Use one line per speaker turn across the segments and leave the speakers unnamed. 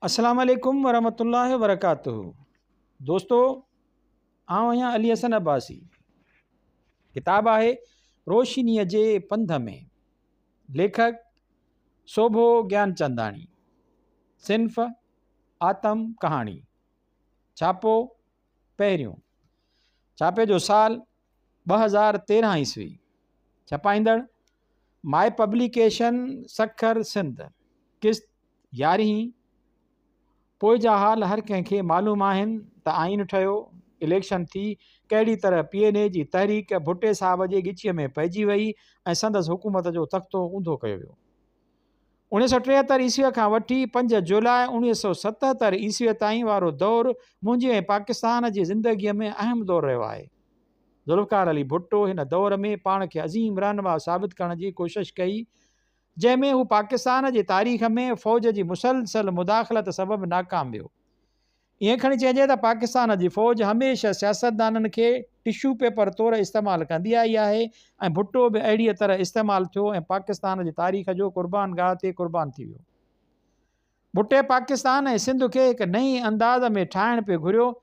अस्सलाम वालेकुम वरहमतुल्लाहि वबरकातुहू। दोस्तों, आउं आहियां अली हसन अब्बासी। किताब आहे रोशनीअ जे पंध में। लेखक शोभो ज्ञानचंदाणी। सिन्फ़ आतम कहाणी। छापो पहिरियों। छापे जो साल 2013 ईस्वी। छपाईंदड़ माय पब्लिकेशन सखर सिंध। किस्त 11। पोइ जा हाल हर कंहिंखे मालूम आहिनि त आइन ठहियो, इलेक्शन थी, कहिड़ी तरह PNA जी तहरीक भुट्टे साहब जे ॻिचीअ में पइजी वई ऐं संदसि हुकूमत जो तख़्तो ऊंधो कयो वियो। 1973 ईस्वीअ खां वठी 5 जुलाई 1977 ईस्वीअ ताईं वारो दौरु मुंहिंजे ऐं पाकिस्तान जी ज़िंदगीअ में अहम दौरु रहियो आहे। ज़ुल्फ़िकार अली भुट्टो हिन दौर में पाण खे अज़ीम रहनुमा साबित करण जी कोशिशि कई, जंहिंमें हू पाकिस्तान जी तारीख़ में फ़ौज जी मुसलसल मुदाख़लत सबबि नाकाम वियो। ईअं खणी चइजे त पाकिस्तान जी फ़ौज हमेशह सियासतदाननि खे टिशू पेपर तौरु इस्तेमालु कंदी आई आहे ऐं भुट्टो बि अहिड़ीअ तरह इस्तेमालु थियो ऐं पाकिस्तान जी तारीख़ जो क़ुर्बान गाह ते क़ुर्बान थी वियो। भुट्टे पाकिस्तान ऐं सिंध खे हिकु नई अंदाज़ में ठाहिण पियो घुरियो।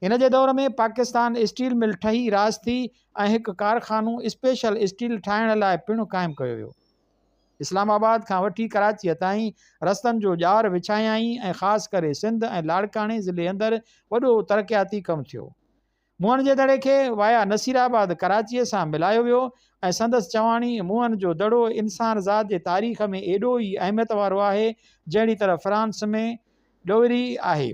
हिन जे दौर में पाकिस्तान स्टील मिल ठही रास थी ऐं हिकु कारखानो स्पेशल स्टील ठाहिण लाइ पिणु क़ाइमु कयो वियो। इस्लामाबाद खां वठी कराचीअ ताईं रस्तनि जो ॼार विछायाई ऐं ख़ासि करे सिंध ऐं लाड़काणे ज़िले अंदरि वॾो तरक़ियाती कमु थियो। मुअन जे दड़े खे वाया नसीराबाद कराचीअ सां मिलायो वियो ऐं संदसि चवाणी मुअन जो दड़ो इंसान ज़ात जे तारीख़ में एॾो ई अहमियत वारो आहे जहिड़ी तरह फ्रांस में ॾोवरी आहे,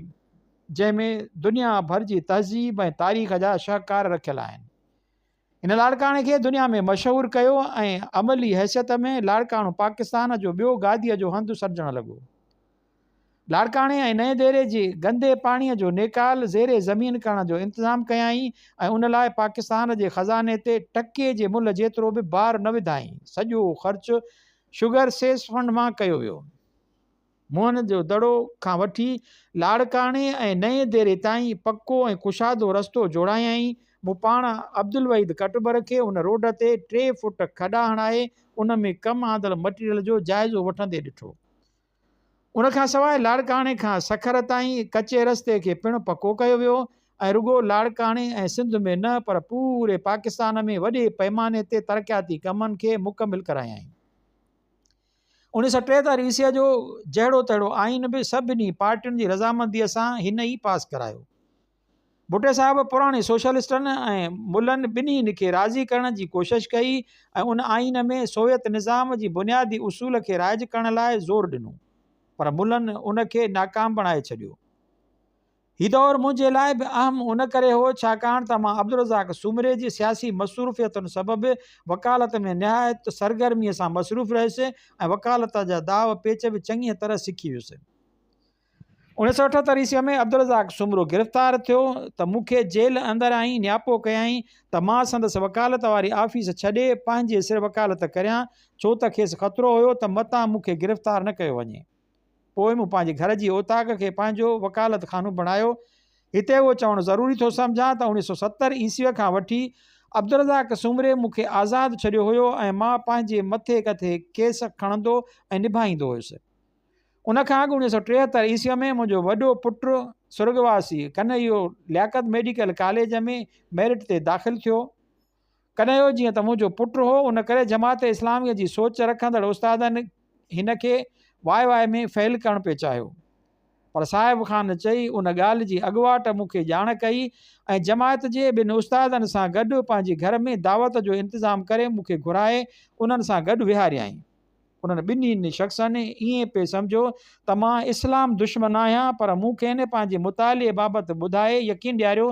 जंहिंमें दुनिया भर जी तहज़ीब ऐं तारीख़ जा शाहकार रखियल आहिनि। इन लाड़काणे खे दुनिया में मशहूरु कयो ऐं अमली हैसियत में लाड़काणो पाकिस्तान जो ॿियो गादीअ जो हंधु सॾिजणु लॻो। लाड़काणे ऐं नएं देरे जे गंदे पाणीअ जो नेकाल ज़ेरे ज़मीन करण जो इंतज़ाम कयाई ऐं उन लाइ पाकिस्तान जे ख़ज़ाने ते टके जे मुल्ह जेतिरो बि बार न विधाई। सॼो ख़र्च शुगर सेस फंड मां कयो वियो। मुअन जो दड़ो खां वठी लाड़काणे ऐं नएं देरे ताईं पको ऐं कुशादो रस्तो जोड़ायई। मूं पाण अब्दुल वहीद कटबर खे उन रोड ते 3 फुट खॾा हणाए उन में कमु आंदड़ मटीरियल जो जाइज़ो वठंदे ॾिठो। उनखां सवाइ लाड़काणे खां सखर ताईं कचे रस्ते खे पिणु पको कयो वियो ऐं रुगो लाड़काणे ऐं सिंध में न पर पूरे पाकिस्तान में वॾे पैमाने ते तरक़ियाती कमनि खे मुकमिल करायाई। 1973 ईस्वीअ जो जहिड़ो तहिड़ो आइन बि सभिनी पार्टियुनि जी रज़ामंदीअ सां हिन ई पास करायो। भुट्टे साहब पुराणे सोशलिस्टनि ऐं मुल्हनि ॿिन्हिनि खे राज़ी करण जी कोशिशि कई ऐं उन आइन में सोवियत निज़ाम जी बुनियादी उसूल खे राइज करण लाइ ज़ोर ॾिनो, पर मुल्हनि उन खे नाकाम बणाए छॾियो। हीउ दौरु मुंहिंजे लाइ बि अहम उन करे हो छाकाणि त मां अब्दुल रज़ाक सुमरे जी सियासी मसरूफ़ियतुनि सबबि वकालत में निहायत सरगर्मीअ सां मसरूफ़ रहियुसि ऐं वकालत जा दाव पेच बि चङीअ तरह सिखी वियुसि। 1978 ईस्वीअ में अब्दुल रज़ाक सुमरो गिरफ़्तार थियो त मूंखे जेल अंदरि आई नियापो कयाई त मां संदसि वकालत वारी ऑफिस छॾे पंहिंजे सिर वकालत करियां, छो त खेसि ख़तरो हुयो त मतां मूंखे गिरफ़्तार न कयो वञे। पोइ मूं पंहिंजे घर जी ओताक खे पंहिंजो वकालत खानो बणायो। हिते उहो चवणु ज़रूरी थो सम्झां त 1970 ईस्वीअ खां वठी अब्दुल रज़ाक सुमरे मूंखे आज़ादु छॾियो हुयो ऐं मां पंहिंजे मथे कथे केस खणंदो ऐं निभाईंदो हुयुसि। उनखां अॻु 1973 ईस्वीअ में मुंहिंजो वॾो पुटु सुर्गवासी कन्हैयो लियाकत मेडिकल कॉलेज में मेरिट ते दाख़िल थियो। कन्हैयो जीअं त मुंहिंजो पुटु हो, उन करे जमात इस्लामीअ जी सोच रखंदड़ उस्तादनि हिन खे वाह में फ़ेल करणु पिए चाहियो, पर साहिब ख़ान चई उन ॻाल्हि जी अॻुवाट मूंखे ॼाण कई ऐं जमायत जे ॿिनि उस्तादनि सां गॾु पंहिंजे घर में दावत जो इंतज़ाम करे मूंखे घुराए उन्हनि सां गॾु विहारियाई। उन्हनि ॿिन्हिनि शख़्सनि ईअं पिए सम्झो त मां इस्लाम दुश्मन आहियां, पर मूंखे न पंहिंजे मुताले बाबति ॿुधाए यकीन ॾियारियो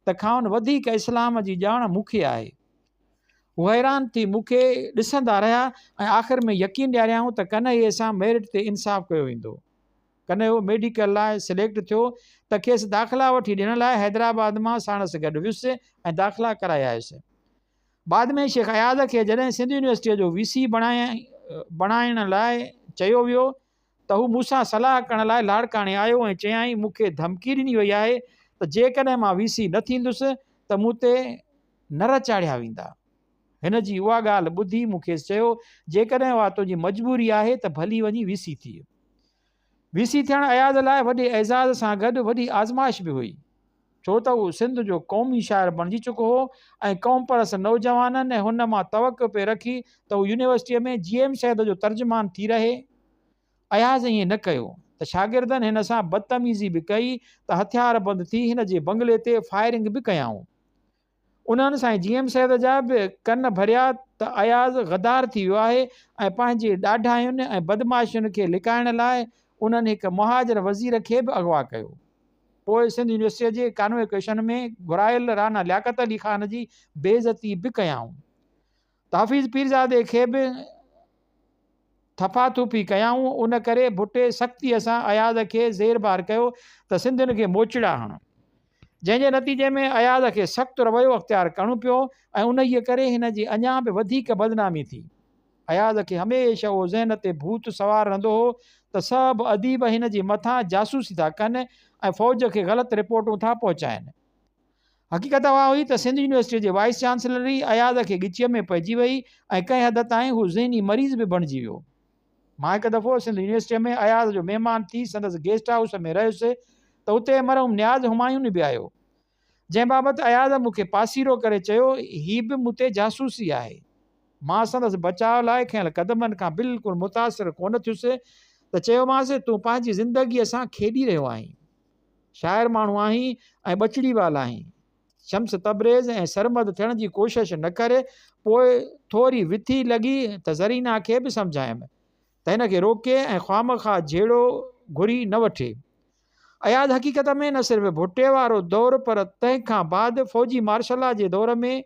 त खाउन वधीक इस्लाम जी ॼाण मूंखे आहे। हू हैरान थी मूंखे ॾिसंदा रहिया ऐं आख़िर में यकीन ॾियारियाऊं त कन्हैये सां मेरिट ते इंसाफ़ कयो वेंदो। कन्हैयो मेडिकल लाइ सिलेक्ट थियो त खेसि दाख़िला वठी ॾियण लाइ हैदराबाद मां साणसि गॾु वियुसि ऐं दाख़िला कराए आयुसि। बाद में शेख अयाज़ खे जॾहिं सिंध यूनिवर्सिटीअ जो VC बणाइण लाइ चयो वियो त हू मूंसां सलाह करण लाइ लाड़काणे आयो ऐं चयाईं मूंखे धमकी ॾिनी वई आहे त जेकॾहिं मां VC न थींदुसि त मूं ते नर चाढ़िया वेंदा। हिन जी उहा ॻाल्हि ॿुधी मूंखे चयो जेकॾहिं उहा तुंहिंजी मजबूरी आहे त भली वञी VC थी। वीसी थियण अयाज़ लाइ वॾे एज़ाज़ सां गॾु वॾी आज़माइश बि हुई, छो त उहो सिंध जो क़ौमी शाइर बणिजी चुको हो ऐं क़ौम परस नौजवाननि ऐं हुन मां तवक़ो पे रखी त हू यूनिवर्सिटीअ में GM सैद जो तर्जुमान थी रहे। अयाज़ ईअं न कयो त शागिर्दनि हिन सां बदतमीज़ी बि कई त हथियार बंदि थी हिन जे बंगले ते फायरिंग बि कयाऊं। उन्हनि साईं GM सैद जा बि कन भरिया त अयाज़ गदार थी वियो आहे ऐं पंहिंजे ॾाढायुनि ऐं बदमाशियुनि खे लिकाइण लाइ उन्हनि हिकु मुहाजिर वज़ीर खे बि अगवा कयो। पोइ सिंध यूनिवर्सिटीअ जे कॉन्वोकेशन में घुरायल राना लियाकत अली ख़ान जी बेइज़ती बि कयाऊं। हफ़ीज़ पीरज़ादे खे बि थफाथुफी कयाऊं। उन करे भुट्टे सख़्तीअ सां अयाज़ खे ज़ेरबार कयो त सिंधियुनि खे मोचिड़ा हण, जंहिंजे नतीजे में अयाज़ खे सख़्तु रवैयो अख़्तियार करिणो पियो ऐं उन ई करे हिन जी अञा बि वधीक बदनामी थी। अयाज़ खे हमेशह उहो ज़हन ते भूत सवार रहंदो हो त सभु अदीब हिन जे मथां जासूसी था कनि ऐं फ़ौज खे ग़लति रिपोर्टूं था पहुचाइनि। हक़ीक़त उहा हुई त सिंध यूनिवर्सिटीअ जे वाइस चांसलर ई अयाज़ खे ॻिचीअ में पइजी वई ऐं कंहिं हद ताईं हू ज़हनी मरीज़ बि बणिजी वियो। मां हिकु दफ़ो सिंध यूनिवर्सिटीअ में अयाज़ जो महिमान थी संदसि गेस्ट हाउस में रहियुसि त उते मरहूम नियाज़ हुमायूं बि आयो, जंहिं बाबति अयाज़ मूंखे पासीरो करे चयो हीअ बि मूं ते जासूसी आहे। मां संदसि बचाव लाइ खयल क़दमनि खां बिल्कुलु मुतासिर कोन थियुसि त चयोमांसि तूं पंहिंजी ज़िंदगीअ सां खेॾी रहियो आहीं, शाइर माण्हू आहीं ऐं ॿचिड़ी वाल आहीं। शम्स तबरेज़ ऐं सरमद थियण जी कोशिशि न करे। पोइ थोरी विथी लॻी त ज़रीना खे बि सम्झायमि त हिन खे रोके ऐं ख़्वामख़्वाह जहिड़ो घुरी न वठे। अयाज़ हक़ीक़त में न सिर्फ़ु भुट्टे वारो दौरु पर तंहिंखां बाद फ़ौजी मार्शल जे दौर में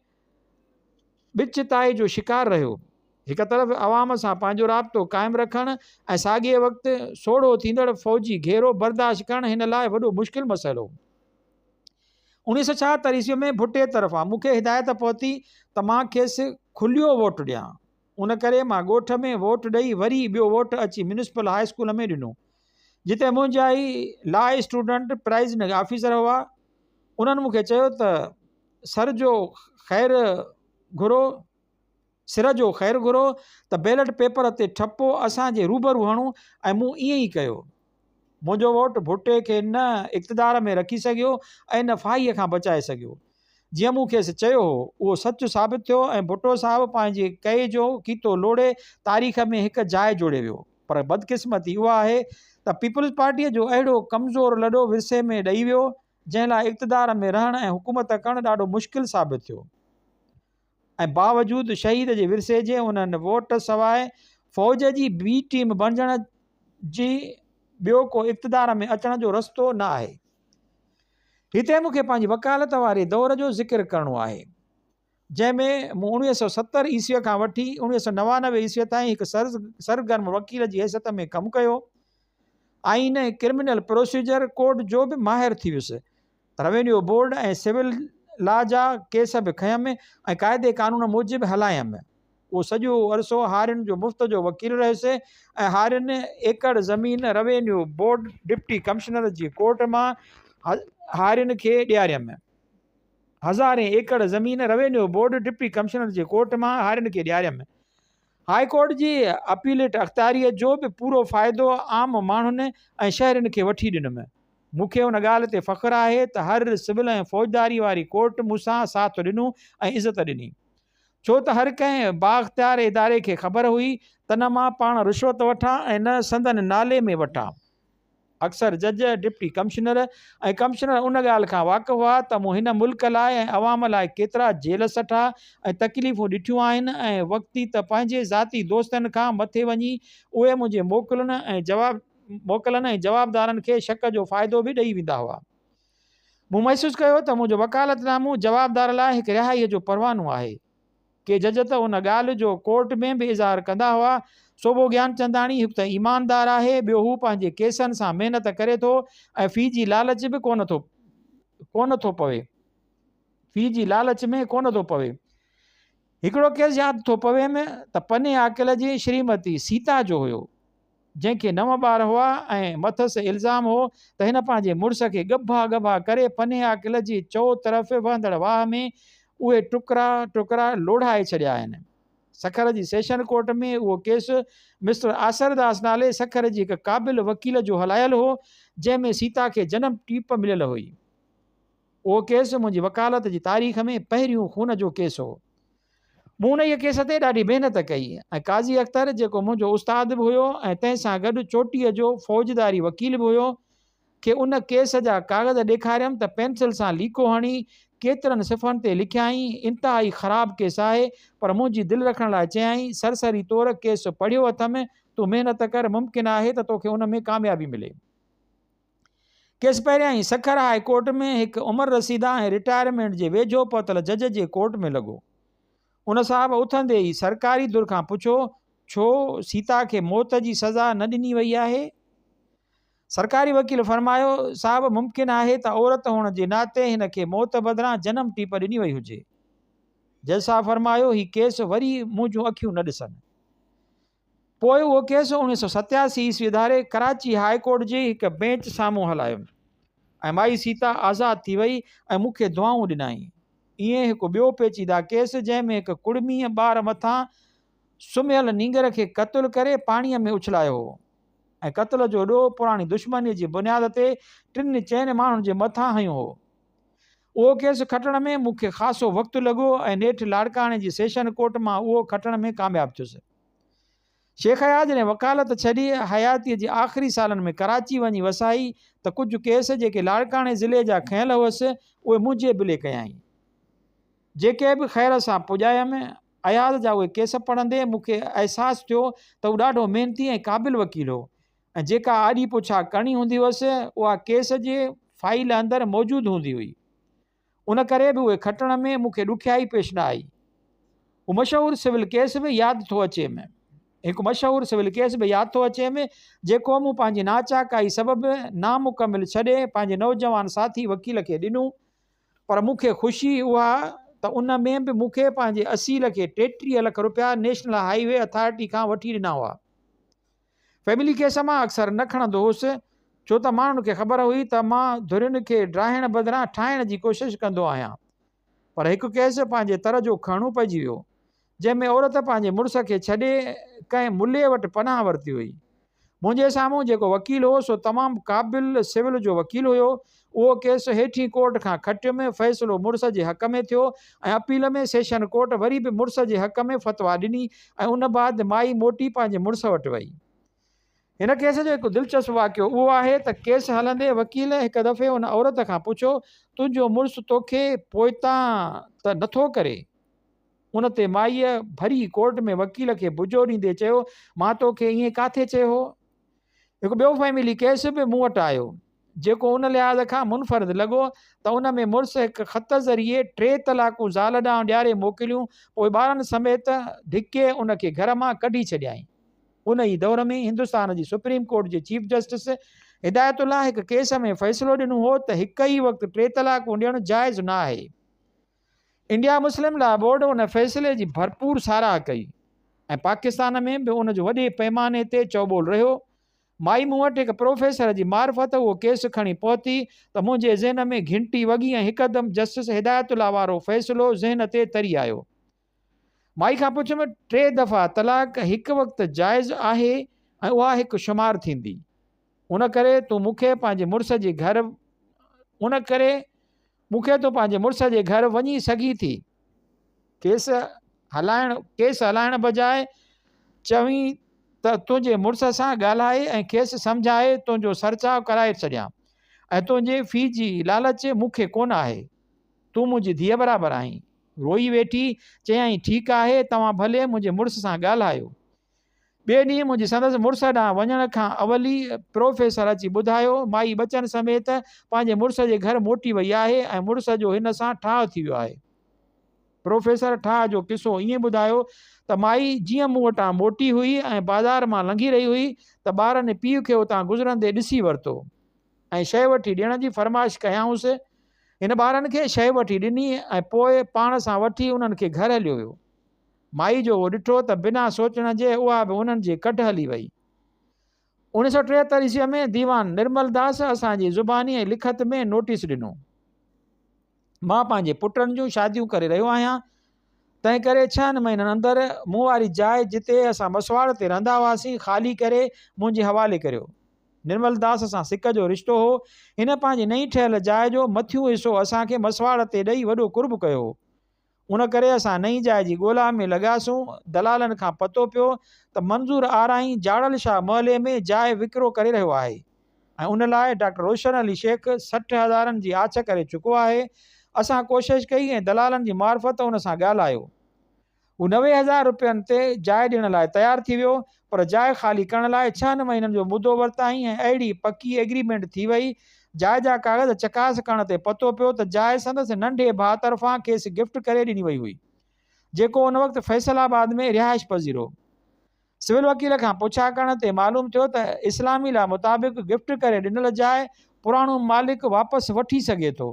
बिचताई जो शिकार रहियो। हिकु तरफ़ अवाम सां पंहिंजो राब्तो क़ाइमु रखणु ऐं साॻिए वक़्तु सोढ़ो थींदड़ फ़ौजी घेरो बर्दाश्त करणु हिन लाइ वॾो मुश्किल मसइलो। 1976 ईस्वी में भुट्टे तरफ़ां मूंखे हिदायत पहुती त मां खेसि खुलियो वोट ॾियां। उन करे मां ॻोठ में वोट ॾेई वरी ॿियो वोट अची म्यूनिसिपल हाई स्कूल में ॾिनो, जिते मुंहिंजा ई लॉ स्टूडेंट प्राइज़ ऑफिसर हुआ। उन्हनि मूंखे चयो त सिर जो ख़ैरु घुरो त बैलेट पेपर ते ठपो असांजे रूबरू हणूं ऐं मूं ईअं ई कयो। मुंहिंजो वोट भुट्टे खे न इक़्तिदार में रखी सघियो ऐं न फाहीअ खां बचाए सघियो। जीअं मूं खेसि चयो हो उहो सच साबित थियो ऐं भुट्टो साहिबु पंहिंजे कए जो कीतो लोड़े तारीख़ में हिकु जाइ जोड़े वियो। पर बदकिस्मती उहा आहे त पीपल्स पार्टीअ जो अहिड़ो कमज़ोर लॾो विरसे में ॾेई वियो जंहिं लाइ इक़्तिदार में रहणु ऐं हुकूमत करणु ॾाढो मुश्किल साबित थियो। ऐं बावजूदि शहीद जे विरसे जे उन्हनि वोट सवाइ फ़ौज जी बी टीम बणिजण जी ॿियो को इक़्तिदार में अचण जो रस्तो न आहे। हिते मूंखे पंहिंजी वकालत वारे दौर जो ज़िक्र करिणो आहे, जंहिंमें मूं 1970 ईस्वीअ खां वठी 1999 ईस्वीअ ताईं हिकु सरगर्म वकील जी हैसियत में कमु कयो। आइन ऐं क्रिमिनल प्रोसीजर कोड जो बि माहिर थी वियुसि। रेवेन्यू बोर्ड ऐं सिविल लॉ जा केस बि खयमि ऐं क़ाइदे क़ानून मूजिबि हलायमि। उहो सॼो अरसो हारियुनि जो मुफ़्त जो वकील रहियुसि ऐं हारियुनि एकड़ ज़मीन रेवेन्यू बोर्ड डिप्टी कमिश्नर जी कोर्ट मां हारियुनि खे ॾियारियमि। हज़ारे एकड़ ज़मीन रेवेन्यू बोर्ड डिप्टी कमिश्नर जे कोर्ट मां हारियुनि खे ॾियारियमि। हाई कोर्ट जी अपीलेट अख़्तियारीअ जो बि पूरो फ़ाइदो आम माण्हुनि ऐं शहरनि खे वठी ॾिनुमि। मूंखे उन ॻाल्हि ते फ़ख़्रु आहे त हर सिविल ऐं फ़ौजदारी वारी कोर्ट मूंसां साथ ॾिनो ऐं इज़त ॾिनी, छो त हर कंहिं बाख़्तियार इदारे खे ख़बर हुई त न मां पाण रिश्वत वठां ऐं न संदन नाले में वठां। अक्सर जज, डिप्टी कमिश्नर ऐं कमिश्नर उन ॻाल्हि खां वाक़ुफ़ु हुआ त मूं हिन मुल्क लाइ ऐं अवाम लाइ केतिरा जेल सठा ऐं तकलीफ़ूं ॾिठियूं आहिनि ऐं वक़्ती त पंहिंजे ज़ाती दोस्तनि खां मथे वञी उहे मुंहिंजे मोकलनि ऐं जवाबदारनि खे शक जो फ़ाइदो बि ॾेई वेंदा हुआ। मूं महसूसु कयो त मुंहिंजो वकालतनामो जवाबदार लाइ हिकु रिहाईअ जो परवानो आहे। के जज त उन ॻाल्हि जो कोर्ट में बि इज़हार कंदा हुआ। सोभो ज्ञानचंदाणी हिकु त ईमानदार आहे, ॿियो हू पंहिंजे केसनि सां महिनत करे थो ऐं फ़ी जी लालच में कोन थो पवे। हिकिड़ो केस यादि थो पवे में त पने आकिल जी श्रीमती सीता जो हुयो, जंहिंखे 9 ॿार हुआ ऐं मथसि इल्ज़ाम हो त हिन पंहिंजे मुड़ुस खे गभा करे पने आकिल जी चौ तरफ़ वहंदड़ वाह में उहे टुकड़ा लोढ़ाए छॾिया आहिनि। सखर जी सेशन कोर्ट में उहो केस मिस्टर आसरदास नाले सखर जी हिकु क़ाबिल वकील जो हलायल हो, जंहिंमें सीता खे जनम टीप मिलियल हुई। उहो केस मुंहिंजी वकालत जी तारीख़ में पहिरियों खून जो केस हो। मूं उन केस ते ॾाढी महिनत कई ऐं काज़ी अख्तर जेको मुंहिंजो उस्ताद बि हुयो ऐं तंहिंसां गॾु चोटीअ जो फ़ौजदारी वकील बि हुयो, खे उन केस जा कागज़ ॾेखारियमि त पेंसिल सां लीको हणी केतिरनि सिफ़नि ते लिखियाई, इंतिहाई ख़राबु केस आहे, पर मुंहिंजी दिलि रखण लाइ चयाईं सरसरी तौरु केस पढ़ियो अथमि, तूं महिनत कर, मुमकिन आहे त तोखे उन में कामयाबी मिले। केस पहिरियां ई सखर हाई कोर्ट में हिकु उमिरि रसीदा ऐं रिटायरमेंट जे वेझो पहुतल जज जे कोर्ट में लॻो। उन साहब उथंदे ई सरकारी दुर खां पुछो, छो सीता खे मौत जी सज़ा न ॾिनी वई आहे? सरकारी वकील फरमायो, साहब मुमकिन आहे त औरत हुअण जे नाते हिन खे मौत बदिरां जनम टीप ॾिनी वई हुजे। जज साहब फरमायो, ही केस वरी मुंहिंजूं अखियूं न ॾिसनि। पोइ उहो केस 1987 ईस्वी धारे कराची हाई कोर्ट जे हिकु बेंच साम्हूं हलायो ऐं माई सीता आज़ादु थी वई ऐं मूंखे दुआऊं ॾिनाई। ईअं हिकु ॿियो पेचीदा केस जंहिंमें हिकु कुड़मीअ ॿार मथां सुम्हियल नींगर खे क़तलु करे पाणीअ में उछलायो हो ऐं क़त्ल जो ॾोह पुराणी दुश्मनीअ जी बुनियाद ते 3-4 माण्हुनि जे मथां हयो हो। उहो केस खटण में मूंखे ख़ासो वक़्तु लॻो ऐं नेठि लाड़काणे जी सेशन कोर्ट मां उहो खटण में कामयाबु थियुसि। शेख हयात जॾहिं वकालत छॾी हयातीअ जे आख़िरी सालनि में कराची वञी वसाई त कुझु केस जेके लाड़काणे ज़िले जा खयल हुअसि उहे मुंहिंजे बिले कयाई। जेके बि ख़ैर सां पुॼायमि, अयाज़ जा उहे केस पढ़ंदे मूंखे अहसासु थियो त उहो ॾाढो महिनती ऐं क़ाबिल वकील हो ऐं जेका आॾी पुछा करणी हूंदी हुअसि उहा केस जे फाइल अंदरि मौजूदु हूंदी हुई। उन करे बि उहे खटण में मूंखे ॾुखियाई पेश न आई। उहो मशहूरु सिविल केस बि यादि थो अचे में हिकु मशहूरु सिविल केस बि यादि थो अचे में जेको मूं पंहिंजी नाचाकाई सबबि नामुकमिल छॾे पंहिंजे नौजवान साथी वकील खे ॾिनो, पर मूंखे ख़ुशी उहा त उन में बि मूंखे पंहिंजे असील खे 33 लख रुपया नेशनल हाईवे अथॉरिटी खां वठी ॾिना हुआ। फैमिली केस मां अक्सर न खणंदो हुउसि छो त माण्हुनि खे ख़बर हुई त मां धुरियुनि खे ड्राहिण बदिरां ठाहिण जी कोशिशि कंदो आहियां, पर हिकु केस पंहिंजे तर जो खणणो पइजी वियो जंहिंमें औरत पंहिंजे मुड़ुस खे छॾे कंहिं मुल्हे वटि पनाह वरिती हुई। मुंहिंजे साम्हूं जेको वकील हो सो तमामु क़ाबिल सिविल जो वकील हुयो। उहो केस हेठी कोर्ट खां खटियुमि, फ़ैसिलो मुड़ुस जे हक़ में थियो ऐं अपील में सेशन कोर्ट वरी बि मुड़ुस जे हक़ में फ़तवा ॾिनी ऐं उन बाद माई मोटी पंहिंजे मुड़ुस वटि वई। हिन केस जो हिकु दिलचस्प वाक़ियो उहो आहे त केस हलंदे वकील हिकु दफ़े उन औरत खां पुछो, तुंहिंजो मुड़ुसु तोखे पोइतां त नथो करे? उन ते माईअ भरी कोर्ट में वकील खे बुजो ॾींदे चयो, मां तोखे ईअं काथे चयो? हिकु ॿियो फैमिली केस बि मूं वटि आयो जेको उन लिहाज़ खां मुनफ़रिद लॻो त उन में मुड़ुस हिकु ख़त ज़रिए 3 तलाक़ूं ज़ाल ॾांहुं ॾियारे मोकिलियूं, पोइ ॿारनि समेत धिके उन खे घर मां कढी छॾियईं। उन ई दौर में हिंदुस्तान जी सुप्रीम कोर्ट जे चीफ जस्टिस हिदायतुल्लाह हिकु केस में फ़ैसिलो ॾिनो हो त हिकु ई वक़्तु 3 तलाक़ूं ॾियणु जाइज़ न आहे। इंडिया मुस्लिम लॉ बोर्ड उन फ़ैसिले जी भरपूर साराह कई ऐं पाकिस्तान में बि उन जो वॾे पैमाने ते चौॿोल रहियो। माई मूं वटि हिकु प्रोफेसर जी मार्फत उहो केस खणी पहुती त मुंहिंजे ज़हन में घंटी वॻी ऐं हिकदमि जस्टिस हिदायतुल्लाह वारो फ़ैसिलो ज़हन ते तरी आयो। माई खां पुछियुमि, 3 दफ़ा तलाक हिकु वक़्तु जाइज़ आहे ऐं उहा हिकु शुमार थींदी, उन करे तूं मूंखे पंहिंजे मुड़ुस जे घर वञी सघी थी? केस हलाइण बजाए चवीं त तुंहिंजे मुड़ुस सां ॻाल्हाए ऐं खेसि सम्झाए तुंहिंजो सरचाव कराए छॾियां ऐं तुंहिंजे फ़ी जी लालच मूंखे कोन आहे। तूं मुंहिंजी धीअ बराबरि आहीं। रोई वेठी चयाईं, ठीकु आहे, तव्हां भले मुंहिंजे मुड़ुस सां ॻाल्हायो। ॿिए ॾींहुं मुंहिंजी संदसि मुड़ुस ॾांहुं वञण खां अवली प्रोफेसर अची ॿुधायो माई बचन समेत पंहिंजे मुड़ुस जे घर मोटी वई आहे ऐं मुड़ुस जो हिन सां ठाह थी वियो आहे। प्रोफेसर ठाह जो किसो ईअं ॿुधायो त माई जीअं मूं वटां मोटी हुई ऐं बाज़ार मां लंघी रही हुई त ॿारनि पीउ खे उतां गुज़रंदे ॾिसी वरितो ऐं शइ वठी ॾियण जी फरमाइश कयाऊंसि। हिन ॿारनि खे शइ वठी ॾिनी ऐं पोइ पाण सां वठी उन्हनि खे घर हलियो वियो। माई जो उहो ॾिठो त बिना सोचण जे उहा बि उन्हनि जे कढ हली वई। 1973 ईस्वीअ में दीवान निर्मल दास असांजी ज़ुबानी ऐं लिखत में नोटिस ॾिनो, मां पंहिंजे पुटनि जूं शादियूं करे रहियो आहियां तंहिं करे 6 महीननि अंदरि मूं वारी जाइ जिते असां मसवाड़ ते रहंदा हुआसीं ख़ाली करे मुंहिंजे हवाले करियो। निर्मल दास सां सिक जो रिश्तो हो। हिन पंहिंजी नई ठहियल जाइ जो मथियों हिसो असांखे मसवाड़ ते ॾेई वॾो कुर्ब कयो। उन करे असां नई जाइ जी ॻोल्हा में लॻासीं। दलालनि खां पतो पियो त मंज़ूर आराई जाड़ल शाह महले में जाइ विकिरो करे रहियो आहे ऐं उन लाइ डॉक्टर रोशन अली शेख 60,000 जी आछ करे चुको आहे। असां कोशिशि कई ऐं दलालनि जी मार्फत उन सां ॻाल्हायो। हू 90,000 रुपयनि ते जाइ ॾियण लाइ तयारु थी वियो, पर जाइ ख़ाली करण लाइ 6 महीननि जो मुदो वरिताई ऐं अहिड़ी पकी एग्रीमेंट थी वई। जाइ जा कागज़ चकास करण ते पतो पियो त जाइ संदसि नंढे भाउ तरफ़ां खेसि गिफ्ट करे ॾिनी वई हुई, जेको उन वक़्तु फैसलाबाद में रिहाइश पज़ीर हो। सिविल वकील खां पुछा करण ते मालूम थियो त इस्लामी ला मुताबिक़ गिफ्ट करे ॾिनल जाइ पुराणो मालिक वापसि वठी सघे थो।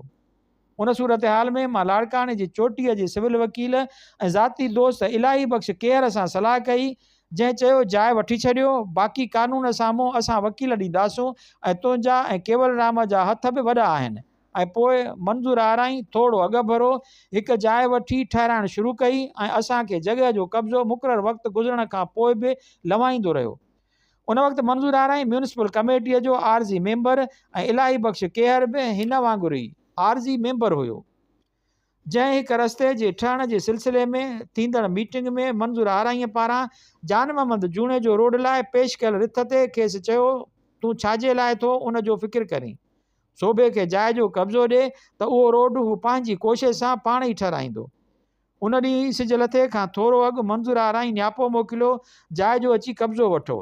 उन सूरत हाल में मां लाड़काणे जी चोटीअ जे सिविल वकील ऐं ज़ाती दोस्त इलाही बख़्श केयर सां सलाह कई, जंहिं चयो जाइ वठी छॾियो, बाक़ी कानून साम्हूं असां वकील ॾींदासूं ऐं तुंहिंजा ऐं केवल राम जा हथ बि वॾा आहिनि। ऐं पोइ मंज़ूर आराई थोरो अॻु भरो हिकु जाइ वठी ठहिराइणु शुरू कई ऐं असांखे जॻह जो कब्ज़ो मुक़ररु वक़्तु गुज़रण खां पोइ बि लवाईंदो रहियो। उन वक़्तु मंज़ूर आराई म्यूनिसिपल कमेटीअ जो आरज़ी मेंबर ऐं इलाही बख़्श केयर बि हिन वांगुरु ई आरज़ी मेंबर हुयो। जंहिं हिकु रस्ते जे ठहण जे सिलसिले में थींदड़ मीटिंग में मंज़ूर आराईअ पारां जान महमद जूणे जो रोड लाइ पेश कयल रिथ ते खेसि चयो, तूं छाजे लाइ थो उन जो फ़िक्र करीं, सोबे खे जाइ जो कब्ज़ो ॾे त उहो रोड हू पंहिंजी कोशिशि सां पाण ई ठहिराईंदो। उन ॾींहुं सिज लथे खां थोरो अॻु मंज़ूर आराई न्यापो मोकिलियो, जाइ जो अची कब्ज़ो वठो।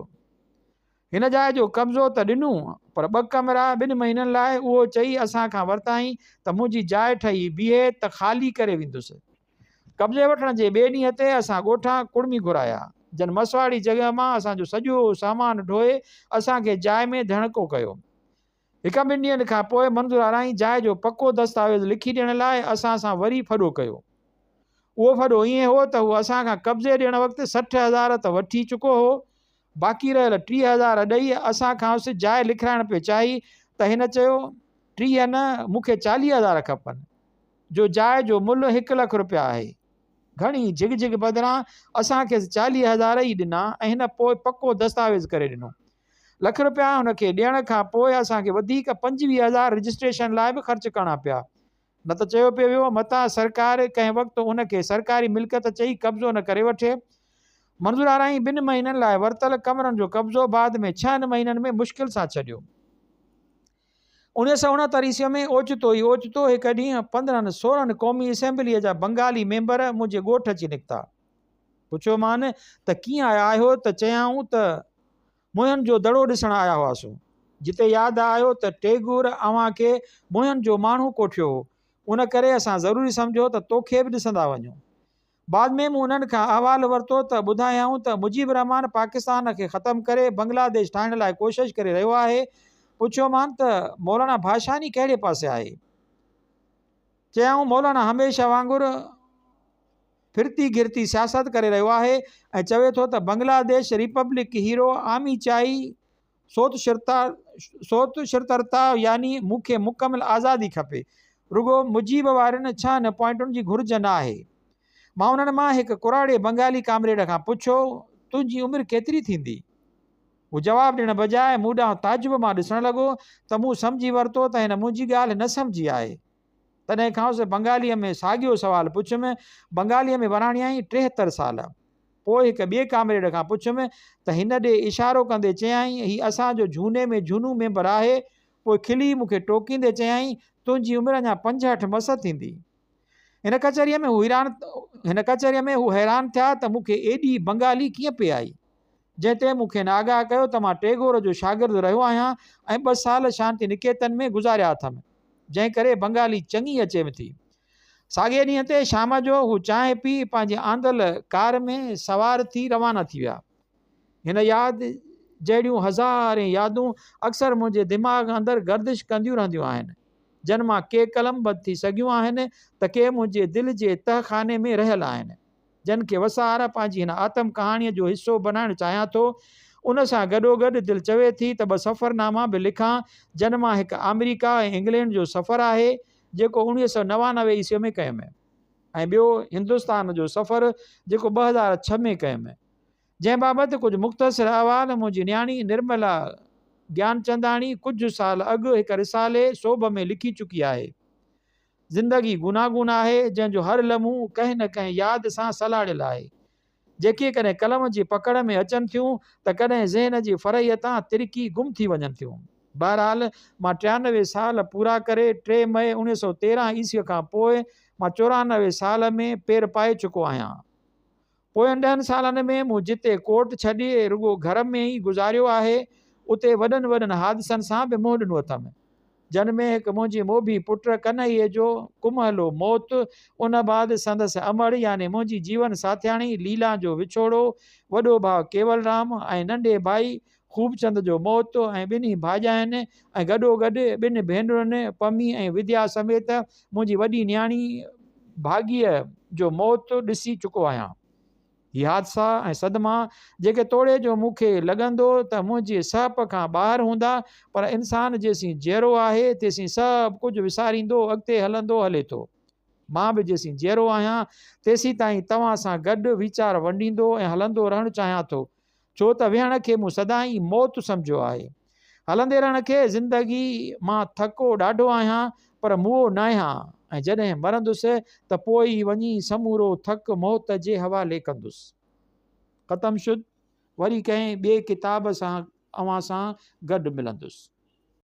हिन जाइ जो कब्ज़ो त ॾिनूं, पर 2 कमरा 2 महीननि लाइ उहो चई असां खां वरिताई त मुंहिंजी जाइ ठही बीहे त ख़ाली करे वेंदुसि। कब्ज़े वठण जे ॿिए ॾींहं ते असां ॻोठां कुड़मी घुराया, जन मसवाड़ी जॻह मां असांजो सॼो सामान ढोए असांखे जाइ में धणको कयो। 1-2 ॾींहंनि खां पोइ मंज़ूर आराई जाइ जो पको दस्तावेज़ लिखी ॾियण लाइ असां सां वरी फ़ॾो कयो। उहो फ़ॾो ईअं हो त उहो असां खां कब्ज़े ॾियण वक़्तु 60,000 त वठी चुको हो, बाक़ी रहियल 30,000 ॾेई असां खां उस जाइ लिखाइण पियो चाही त हिन चयो 30 न, मूंखे 40,000 खपनि, जो जाइ जो मुल्ह 1 लख रुपया आहे। घणी झिग झिग बदिरां असांखे 40,000 ई ॾिना ऐं हिन पोइ पको दस्तावेज़ करे ॾिनो। 1 लख रुपया हुनखे ॾियण खां पोइ असांखे वधीक 25,000 रजिस्ट्रेशन लाइ बि ख़र्च करणा पिया, न त चयो पियो वियो मतां सरकार कंहिं वक़्तु उनखे सरकारी मिल्कियत चई कब्ज़ो न करे वठे। मंज़ूर आराई 2 महीननि लाइ वरितल कमरनि जो कब्ज़ो बाद में 6 महीननि में मुश्किल सां छॾियो। 1969 ईस्वीअ में ओचितो हिकु ॾींहुं 15-16 क़ौमी असेंबलीअ जा बंगाली मेंबर मुंहिंजे ॻोठ अची निकिता। पुछियो मान त कीअं आया आहियो, त चयाऊं त मोहन जो दड़ो ॾिसण आया हुआसीं, जिते यादि आयो त टेगोर अव्हां खे मोहन जो माण्हू कोठियो हो, उन करे असां ज़रूरी सम्झो त तोखे बि ॾिसंदा वञूं। बाद में मूं उन्हनि खां अहवालु वरितो त ॿुधायऊं त मुजीब रहमान पाकिस्तान खे ख़तमु करे बांग्लादेश ठाहिण लाइ कोशिशि करे रहियो आहे। पुछियो मान त मौलाना भाषानी कहिड़े पासे आहे? चयाऊं मौलाना हमेशह वांगुरु फिरती गिरती सियासत करे रहियो आहे ऐं चवे थो त बांग्लादेश रिपब्लिक हीरो आमी चाही सोत शिरतरता, यानी मूंखे मुकमिल आज़ादी खपे, रुगो मुजीब वारनि 6 पॉइंटुनि जी घुर्ज न आहे। मां उन्हनि मां हिकु कुराड़े बंगाली कामरेड खां पुछियो, तुंहिंजी उमिरि केतिरी थींदी? हू जवाबु ॾियण बजाए मूं ॾांहुं ताजुब मां ॾिसणु लॻो त मूं सम्झी वरितो त हिन मुंहिंजी ॻाल्हि न सम्झी आहे। तॾहिं खां उस बंगालीअ में साॻियो सुवालु पुछियुमि। बंगालीअ में वराणियाई 73 साल। पोइ हिकु ॿिए कामरेड खां पुछियुमि त हिन ॾे इशारो कंदे चयाईं हीउ असांजो झूने में झूनू मेंबर आहे। पोइ खिली मूंखे टोकींदे चयाईं तुंहिंजी उमिरि अञा 65 मस थींदी। हिन कचहरीअ में हू हैरान थिया त मूंखे एॾी बंगाली कीअं पे आई, जंहिं ते मूंखे नागाह कयो त मां टेगोर जो शागिर्दु रहियो आहियां ऐं 2 साल शांति निकेतन में गुज़ारिया अथमि, जंहिं करे बंगाली चङी अचे थी। साॻे ॾींहं ते शाम जो हू चांहि पी पंहिंजे आंदल कार में सवार थी रवाना थी विया। हिन यादि जहिड़ियूं हज़ारें यादूं अक्सर मुंहिंजे दिमाग़ अंदरि गर्दिश कंदियूं रहंदियूं आहिनि, जन मां के कलमबंद थी सघियूं आहिनि त के मुंहिंजे दिलि जे तहखाने में रहियल आहिनि, जन खे वसार पंहिंजी हिन आतम कहाणीअ जो हिसो बनाइणु चाहियां थो। उन सां गॾोगॾु दिलि चवे थी त 2 सफ़रनामा बि लिखां, जन मां हिकु अमेरिका ऐं इंग्लैंड जो सफ़र आहे जेको 1999 ईस्वीअ में कयुमि ऐं ॿियो हिंदुस्तान जो सफ़र जेको 2006 में कयुमि, जंहिं बाबति कुझु मुख़्तसिर अहवाल मुंहिंजी न्याणी निर्मला ज्ञानचंदाणी कुझु साल अॻु हिकु रिसाले सोभ में लिखी चुकी आहे। ज़िंदगी गुनागुन आहे जंहिंजो हर लम्हो कंहिं न कंहिं यादि सां सलाड़ियल आहे, जेके कॾहिं कलम जी पकड़ में अचनि थियूं त कॾहिं ज़हन जी फरईअ तां तिरकी गुम थी वञनि थियूं। बहरहाल मां 93 साल पूरा करे 3 मई 1913 ईस्वीअ खां पोइ मां 94 साल में पेर पाए चुको आहियां। पोयनि 10 सालनि में मूं जिते कोट छॾे रुगो घर में ई गुज़ारियो आहे, उते वॾनि वॾनि हादिसनि सां बि मुंहुं ॾिनो अथमि। जन में हिकु मुंहिंजी मोभी पुट कन्हैया जो कुमहलो मौत, उन बाद संदसि अमड़ यानी मुंहिंजी जीवन साथियाणी लीला जो विछोड़ो, वॾो भाउ केवलराम ऐं नंढे भाई खूबचंद जो मौत ऐं ॿिन्ही भाॼाइनि ऐं गॾोगॾु 2 भेनरुनि पमी ऐं विद्या समेत मुंहिंजी वॾी न्याणी भाॻीअ जो मौत ॾिसी चुको आहियां। हीअ हादसा ऐं सदमा जेके तोड़े जो मूंखे लॻंदो त मुंहिंजे सहप खां ॿाहिरि हूंदा, पर इंसान जेसीं जहिड़ो आहे तेसीं सभु कुझु विसारींदो अॻिते हलंदो हले थो। मां बि जेसीं जहिड़ो आहियां तेसीं ताईं तव्हां सां गॾु वीचार वंडींदो ऐं हलंदो रहणु चाहियां थो, छो त विहण खे मूं सदाईं मौत सम्झियो आहे। हलंदे रहण खे ज़िंदगी मां थको ॾाढो आहियां, पर मुओ न आहियां, ऐं जॾहिं मरंदुसि त पोइ वञी समूरो थक मौत जे हवाले कंदुसि। ख़तमु शुद, वरी कंहिं ॿिए किताब सां अव्हां सां गॾु मिलंदुसि।